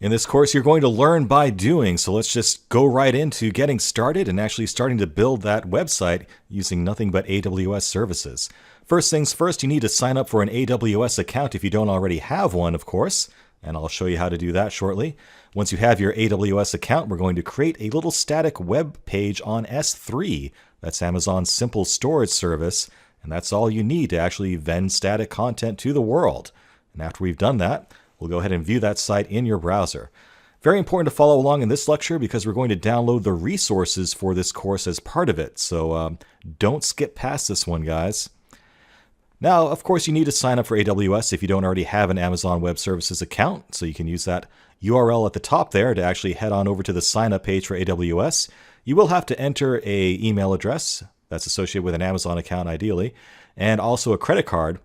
In this course, you're going to learn by doing, so let's just go right into getting started and actually starting to build that website using nothing but AWS services. First things first, you need to sign up for an AWS account if you don't already have one, of course, and I'll show you how to do that shortly. Once you have your AWS account, we're going to create a little static web page on S3. That's Amazon's simple storage service, and that's all you need to actually vend static content to the world. And after we've done that, we'll go ahead and view that site in your browser. Very important to follow along in this lecture because we're going to download the resources for this course as part of it. So don't skip past this one, guys. Now, of course, you need to sign up for AWS if you don't already have an Amazon Web Services account. So you can use that URL at the top there to actually head on over to the sign up page for AWS. You will have to enter an email address that's associated with an Amazon account ideally, and also a credit card.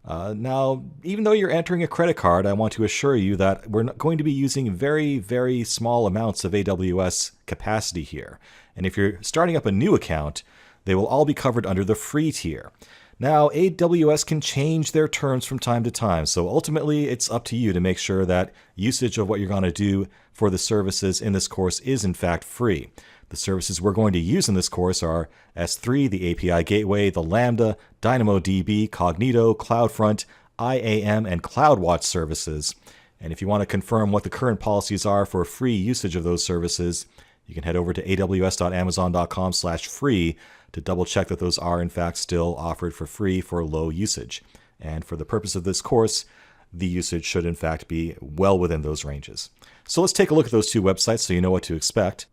Now, even though you're entering a credit card, I want to assure you that we're not going to be using very, very small amounts of AWS capacity here. And if you're starting up a new account, they will all be covered under the free tier. Now, AWS can change their terms from time to time, so ultimately it's up to you to make sure that usage of what you're going to do for the services in this course is in fact free. The services we're going to use in this course are S3, the API Gateway, the Lambda, DynamoDB, Cognito, CloudFront, IAM, and CloudWatch services. And if you want to confirm what the current policies are for free usage of those services, you can head over to aws.amazon.com/free to double check that those are in fact still offered for free for low usage. And for the purpose of this course, the usage should in fact be well within those ranges. So let's take a look at those two websites so you know what to expect.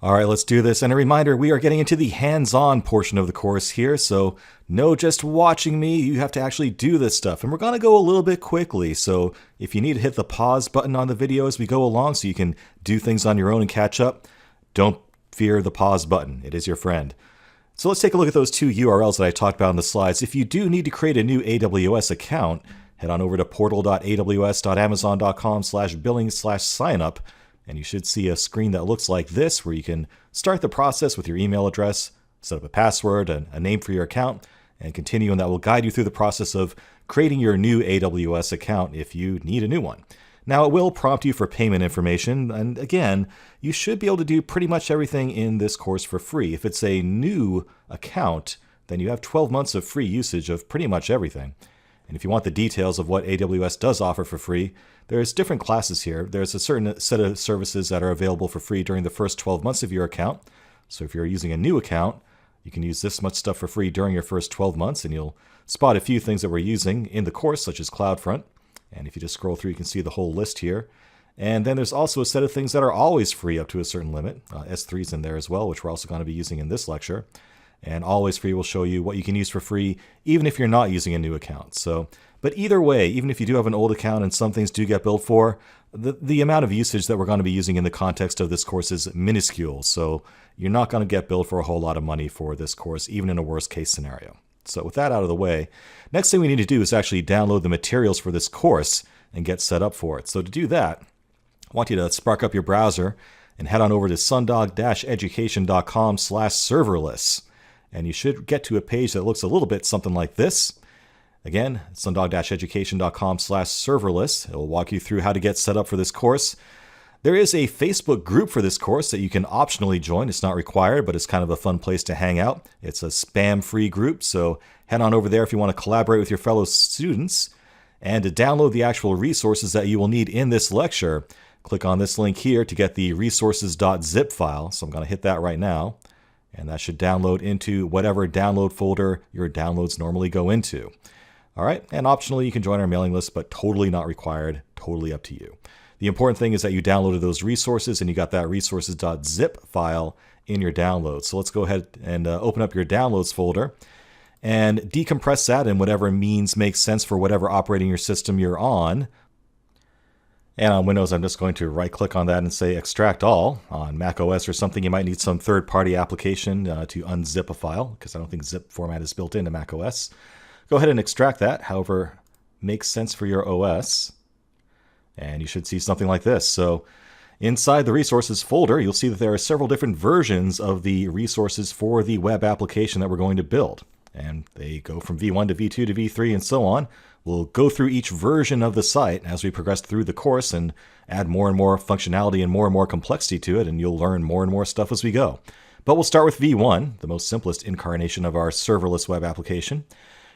All right, let's do this. And a reminder, we are getting into the hands-on portion of the course here, so no just watching me, you have to actually do this stuff. And we're going to go a little bit quickly, so if you need to hit the pause button on the video as we go along so you can do things on your own and catch up, don't fear the pause button. It is your friend. So let's take a look at those two URLs that I talked about in the slides. If you do need to create a new AWS account, head on over to portal.aws.amazon.com/billing/signup. And you should see a screen that looks like this where you can start the process with your email address, set up a password, and a name for your account, and continue, and that will guide you through the process of creating your new AWS account if you need a new one. Now, it will prompt you for payment information, and again, you should be able to do pretty much everything in this course for free. If it's a new account, then you have 12 months of free usage of pretty much everything. And if you want the details of what AWS does offer for free, there's different classes here. There's a certain set of services that are available for free during the first 12 months of your account. So if you're using a new account, you can use this much stuff for free during your first 12 months, and you'll spot a few things that we're using in the course, such as CloudFront. And if you just scroll through, you can see the whole list here. And then there's also a set of things that are always free up to a certain limit. S3's in there as well, which we're also going to be using in this lecture. And Always Free will show you what you can use for free, even if you're not using a new account. But either way, even if you do have an old account and some things do get billed for, the amount of usage that we're going to be using in the context of this course is minuscule. So you're not going to get billed for a whole lot of money for this course, even in a worst case scenario. So with that out of the way, next thing we need to do is actually download the materials for this course and get set up for it. So to do that, I want you to spark up your browser and head on over to sundog-education.com/serverless. And you should get to a page that looks a little bit something like this. Again, sundog-education.com/serverless. It will walk you through how to get set up for this course. There is a Facebook group for this course that you can optionally join. It's not required, but it's kind of a fun place to hang out. It's a spam-free group, so head on over there if you want to collaborate with your fellow students. And to download the actual resources that you will need in this lecture, click on this link here to get the resources.zip file. So I'm going to hit that right now. And that should download into whatever download folder your downloads normally go into. All right, and optionally you can join our mailing list, but totally not required, totally up to you. The important thing is that you downloaded those resources and you got that resources.zip file in your downloads. So let's go ahead and open up your downloads folder and decompress that in whatever means makes sense for whatever operating your system you're on. And on Windows, I'm just going to right-click on that and say Extract All. On Mac OS or something, you might need some third-party application to unzip a file, because I don't think zip format is built into Mac OS. Go ahead and extract that, however makes sense for your OS. And you should see something like this. So inside the resources folder, you'll see that there are several different versions of the resources for the web application that we're going to build. and they go from V1 to V2 to V3 and so on. We'll go through each version of the site as we progress through the course and add more and more functionality and more complexity to it, and you'll learn more and more stuff as we go. But we'll start with V1, the most simplest incarnation of our serverless web application.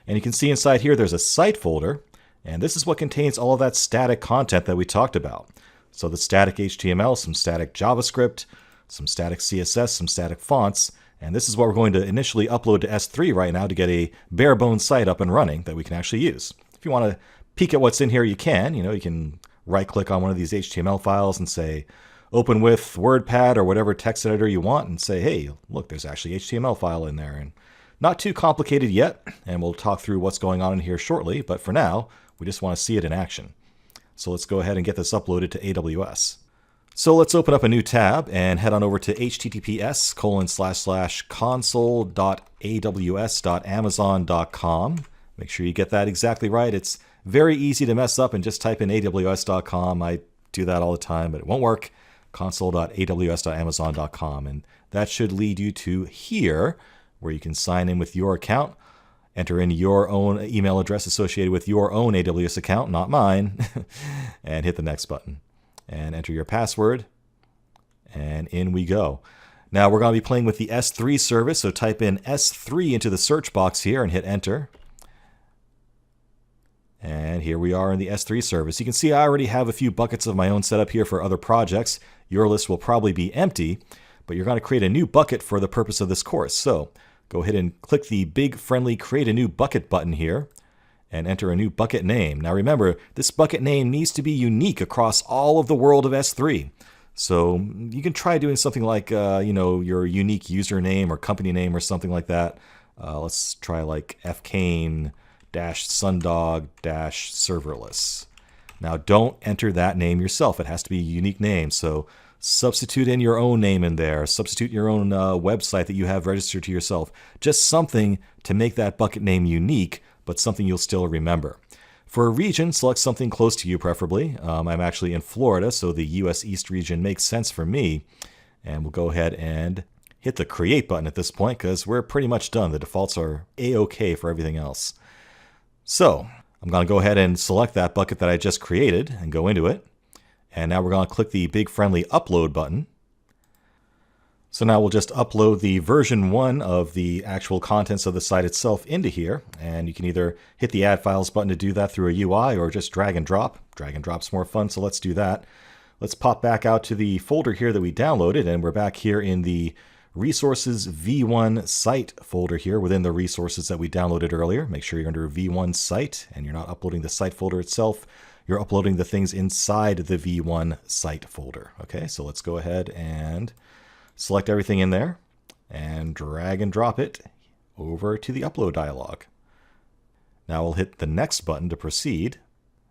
And you can see inside here there's a site folder, and this is what contains all of that static content that we talked about. So the static HTML, some static JavaScript, some static CSS, some static fonts, and this is what we're going to initially upload to S3 right now to get a bare bones site up and running that we can actually use. If you want to peek at what's in here, you can. You can right click on one of these HTML files and say, open with WordPad or whatever text editor you want and say, hey, look, there's actually HTML file in there. And not too complicated yet, and we'll talk through what's going on in here shortly, but for now, we just want to see it in action. So let's go ahead and get this uploaded to AWS. So let's open up a new tab and head on over to https://console.aws.amazon.com. Make sure you get that exactly right. It's very easy to mess up and just type in aws.com. I do that all the time, but it won't work. Console.aws.amazon.com. And that should lead you to here, where you can sign in with your account, enter in your own email address associated with your own AWS account, not mine, and hit the next button. And enter your password, and in we go. Now we're going to be playing with the S3 service, so type in S3 into the search box here and hit enter. And here we are in the S3 service. You can see I already have a few buckets of my own set up here for other projects. Your list will probably be empty, but you're going to create a new bucket for the purpose of this course. So go ahead and click the big friendly Create a New Bucket button here and enter a new bucket name. Now remember, this bucket name needs to be unique across all of the world of S3. So you can try doing something like, your unique username or company name or something like that. Let's try like fkane-sundog-serverless. Now don't enter that name yourself. It has to be a unique name. So substitute in your own name in there. Substitute your own website that you have registered to yourself. Just something to make that bucket name unique, but something you'll still remember. For a region, select something close to you, preferably. I'm actually in Florida, so the US East region makes sense for me. And we'll go ahead and hit the Create button at this point, because we're pretty much done. The defaults are A-OK for everything else. So I'm going to go ahead and select that bucket that I just created and go into it. And now we're going to click the big friendly Upload button. So now we'll just upload the version 1 of the actual contents of the site itself into here. And you can either hit the Add Files button to do that through a UI or just drag and drop. Drag and drop's more fun, so let's do that. Let's pop back out to the folder here that we downloaded, and we're back here in the Resources V1 Site folder here within the resources that we downloaded earlier. Make sure you're under V1 Site and you're not uploading the site folder itself. You're uploading the things inside the V1 Site folder. Okay, so let's go ahead and select everything in there and drag and drop it over to the upload dialog. Now we'll hit the next button to proceed.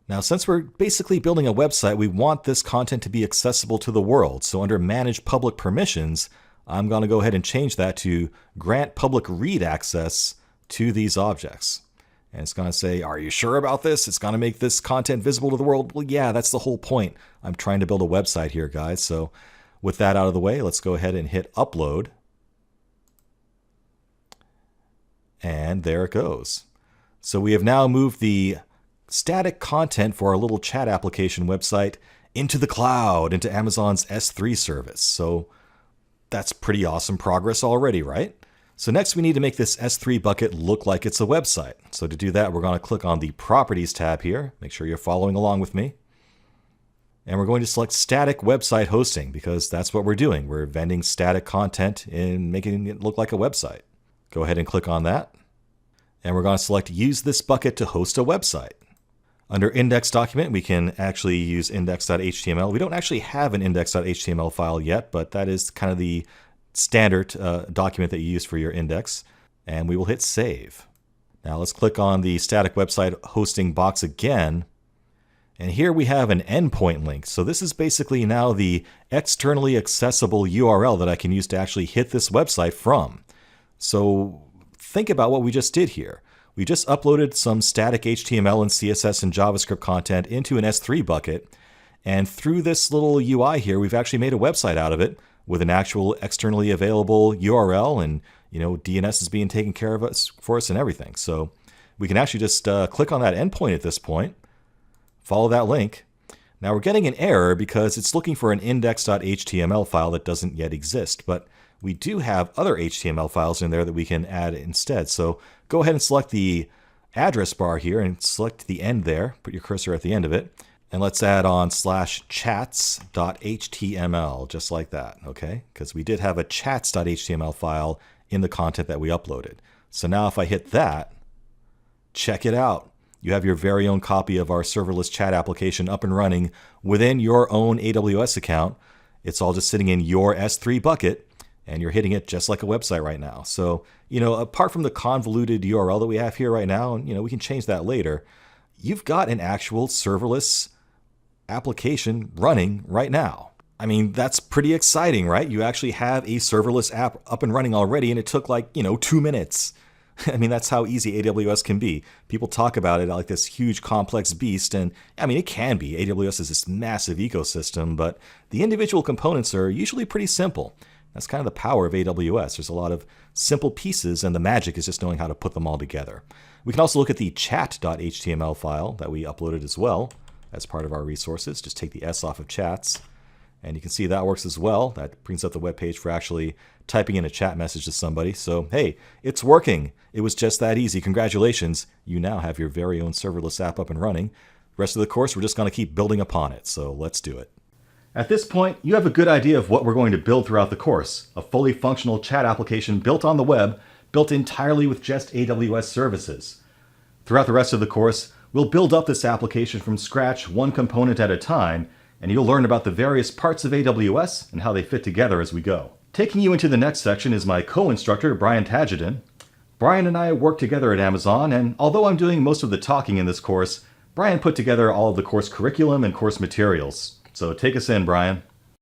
Now, since we're basically building a website, we want this content to be accessible to the world. So under Manage Public Permissions, I'm going to go ahead and change that to Grant Public Read Access to these objects. And it's going to say, are you sure about this? It's going to make this content visible to the world. Well, yeah, that's the whole point. I'm trying to build a website here, guys. So with that out of the way, let's go ahead and hit Upload. And there it goes. So we have now moved the static content for our little chat application website into the cloud, into Amazon's S3 service. So that's pretty awesome progress already, right? So next we need to make this S3 bucket look like it's a website. So to do that, we're going to click on the Properties tab here. Make sure you're following along with me. And we're going to select Static Website Hosting because that's what we're doing. We're vending static content and making it look like a website. Go ahead and click on that. And we're going to select Use this bucket to host a website. Under Index Document, we can actually use index.html. We don't actually have an index.html file yet, but that is kind of the standard document that you use for your index. And we will hit Save. Now let's click on the Static Website Hosting box again. And here we have an endpoint link. So this is basically now the externally accessible URL that I can use to actually hit this website from. So think about what we just did here. We just uploaded some static HTML and CSS and JavaScript content into an S3 bucket. And through this little UI here, we've actually made a website out of it with an actual externally available URL. And DNS is being taken care of for us and everything. So we can actually just click on that endpoint at this point, follow that link. Now we're getting an error because it's looking for an index.html file that doesn't yet exist, but we do have other HTML files in there that we can add instead. So go ahead and select the address bar here and select the end there. Put your cursor at the end of it. And let's add on /chats.html, just like that, okay? Because we did have a chats.html file in the content that we uploaded. So now if I hit that, check it out. You have your very own copy of our serverless chat application up and running within your own AWS account. It's all just sitting in your S3 bucket, and you're hitting it just like a website right now. So, apart from the convoluted URL that we have here right now, and we can change that later, you've got an actual serverless application running right now. I mean, that's pretty exciting, right? You actually have a serverless app up and running already, and it took 2 minutes. I mean, that's how easy AWS can be. People talk about it like this huge complex beast, and I mean, it can be. AWS is this massive ecosystem, but the individual components are usually pretty simple. That's kind of the power of AWS. There's a lot of simple pieces, and the magic is just knowing how to put them all together. We can also look at the chat.html file that we uploaded as well as part of our resources. Just take the S off of chats, and you can see that works as well. That brings up the web page for actually typing in a chat message to somebody. So, hey, it's working. It was just that easy. Congratulations. You now have your very own serverless app up and running. The rest of the course, we're just going to keep building upon it. So let's do it. At this point, you have a good idea of what we're going to build throughout the course. A fully functional chat application built on the web, built entirely with just AWS services. Throughout the rest of the course, we'll build up this application from scratch, one component at a time, and you'll learn about the various parts of AWS and how they fit together as we go. Taking you into the next section is my co-instructor, Brian Tadjidin. Brian and I work together at Amazon, and although I'm doing most of the talking in this course, Brian put together all of the course curriculum and course materials. So take us in, Brian.